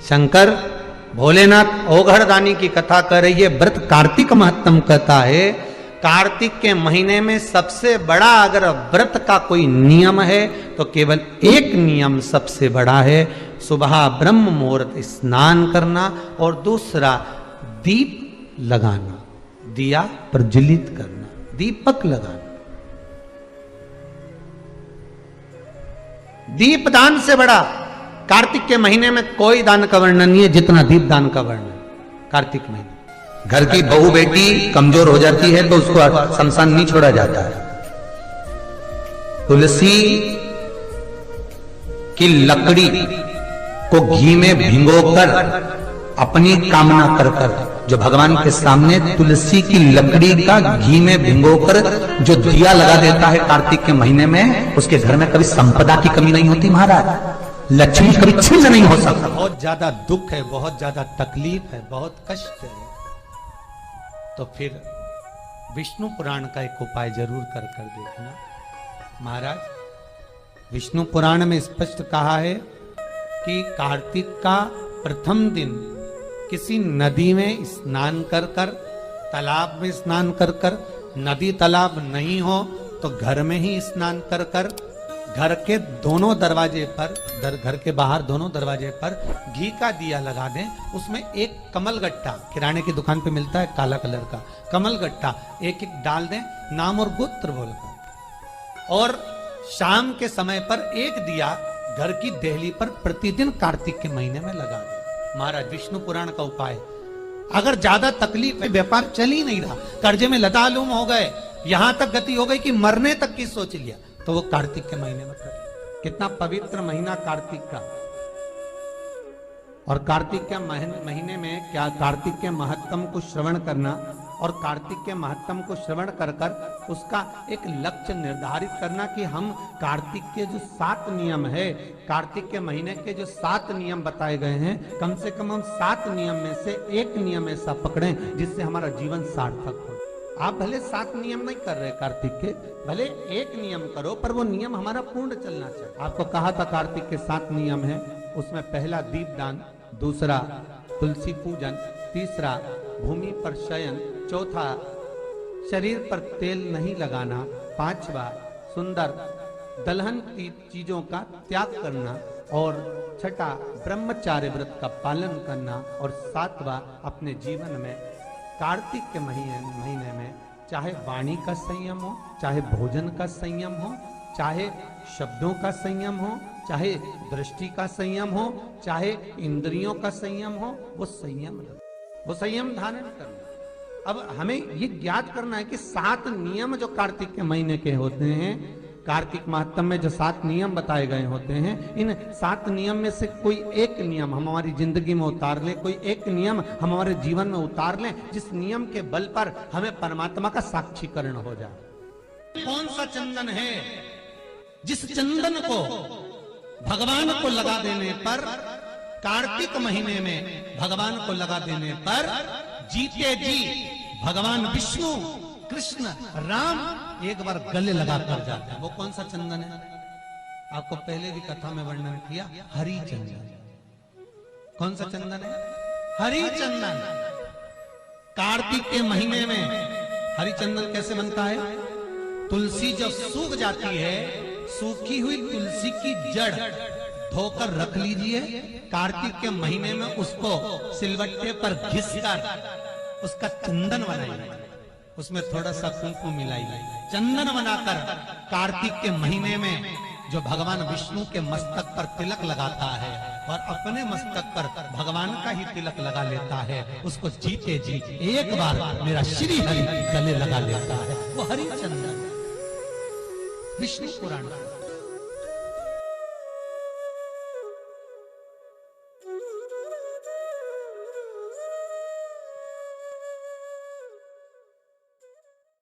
शंकर भोलेनाथ ओघड़दानी की कथा कर रही है। व्रत कार्तिक महत्तम कहता है। कार्तिक के महीने में सबसे बड़ा अगर व्रत का कोई नियम है तो केवल एक नियम सबसे बड़ा है, सुबह ब्रह्म मुहूर्त स्नान करना और दूसरा दीप लगाना, दिया प्रज्वलित करना, दीपक लगाना। दीप दान से बड़ा कार्तिक के महीने में कोई दान का वर्णन नहीं है जितना दीप दान का वर्णन कार्तिक महीने। घर की बहू बेटी कमजोर हो जाती है तो उसको शमशान नहीं छोड़ा जाता है। तुलसी की लकड़ी को घी में भिगोकर अपनी कामना कर कर, जो भगवान के सामने तुलसी की लकड़ी का घी में भिगोकर जो दिया लगा देता है कार्तिक के महीने में, उसके घर में कभी संपदा की कमी नहीं होती महाराज, लक्ष्मी कभी छिन्न नहीं हो सकता। बहुत ज्यादा दुख है, बहुत ज्यादा तकलीफ है, बहुत कष्ट है, तो फिर विष्णु पुराण का एक उपाय जरूर कर कर देखना। महाराज विष्णु पुराण में स्पष्ट कहा है कि कार्तिक का प्रथम दिन किसी नदी में स्नान कर कर, तालाब में स्नान कर कर, नदी तालाब नहीं हो तो घर में ही स्नान कर कर, घर के दोनों दरवाजे पर, घर के बाहर दोनों दरवाजे पर घी का दिया लगा दें, उसमें एक कमल गट्टा, किराने की दुकान पे मिलता है काला कलर का कमल गट्टा, एक एक डाल दें नाम और गोत्र बोलकर, और शाम के समय पर एक दिया घर की देहली पर प्रतिदिन कार्तिक के महीने में लगा दें। महाराज विष्णु पुराण का उपाय। अगर ज्यादा तकलीफ है, व्यापार चल ही नहीं रहा, कर्जे में लतालूम हो गए, यहां तक गति हो गई कि मरने तक की सोच लिया, तो वो कार्तिक के महीने में कर। कितना पवित्र महीना कार्तिक का। और कार्तिक के महीने में क्या कार्तिक के महत्तम को श्रवण करना और कार्तिक के महत्तम को श्रवण कर कर उसका एक लक्ष्य निर्धारित करना कि हम कार्तिक के जो 7 नियम है, कार्तिक के महीने के जो 7 नियम बताए गए हैं, कम से कम हम 7 नियम में से एक नियम ऐसा पकड़ें जिससे हमारा जीवन सार्थक हो। आप भले 7 नियम नहीं कर रहे कार्तिक के, भले एक नियम करो, पर वो नियम हमारा पूर्ण चलना चाहिए। आपको कहा था कार्तिक के 7 नियम हैं, उसमें पहला दीपदान, दूसरा तुलसी पूजन, तीसरा भूमि पर शयन, चौथा शरीर पर तेल नहीं लगाना, पांचवा सुंदर दलहन की चीजों का त्याग करना, और छठा ब्रह्मचार्य व्रत का पालन करना, और सातवां अपने जीवन में कार्तिक के महीने में चाहे वाणी का संयम हो, चाहे भोजन का संयम हो, चाहे शब्दों का संयम हो, चाहे दृष्टि का संयम हो, चाहे इंद्रियों का संयम हो, वो संयम धारण करना। अब हमें ये ज्ञात करना है कि 7 नियम जो कार्तिक के महीने के होते हैं, कार्तिक महत्तम में जो 7 नियम बताए गए होते हैं, इन 7 नियम में से कोई एक नियम हम हमारी जिंदगी में उतार लें, कोई एक नियम हम हमारे जीवन में उतार लें, जिस नियम के बल पर हमें परमात्मा का साक्षीकरण हो जाए। कौन सा चंदन है जिस चंदन को भगवान को लगा देने पर, कार्तिक महीने में भगवान को लगा देने पर जीते जी भगवान विष्णु, कृष्ण, राम एक बार गले लगा कर जाते हैं। वो कौन सा चंदन है? आपको पहले भी कथा में वर्णन किया, हरि चंदन। कौन सा चंदन है? हरि चंदन। कार्तिक के महीने में हरि चंदन कैसे बनता है? तुलसी जब सूख जाती है, सूखी हुई तुलसी की जड़ धोकर रख लीजिए, कार्तिक के महीने में उसको सिलवट्टे पर घिसकर उसका चंदन बनाइए, उसमें थोड़ा सा कुंकुम मिलाइए, चंदन बनाकर कार्तिक के महीने में जो भगवान विष्णु के मस्तक पर तिलक लगाता है और अपने मस्तक पर भगवान का ही तिलक लगा लेता है, उसको जीते जी एक बार मेरा श्री हरि गले लगा लेता है, वो हरि चंदन। विष्णु पुराण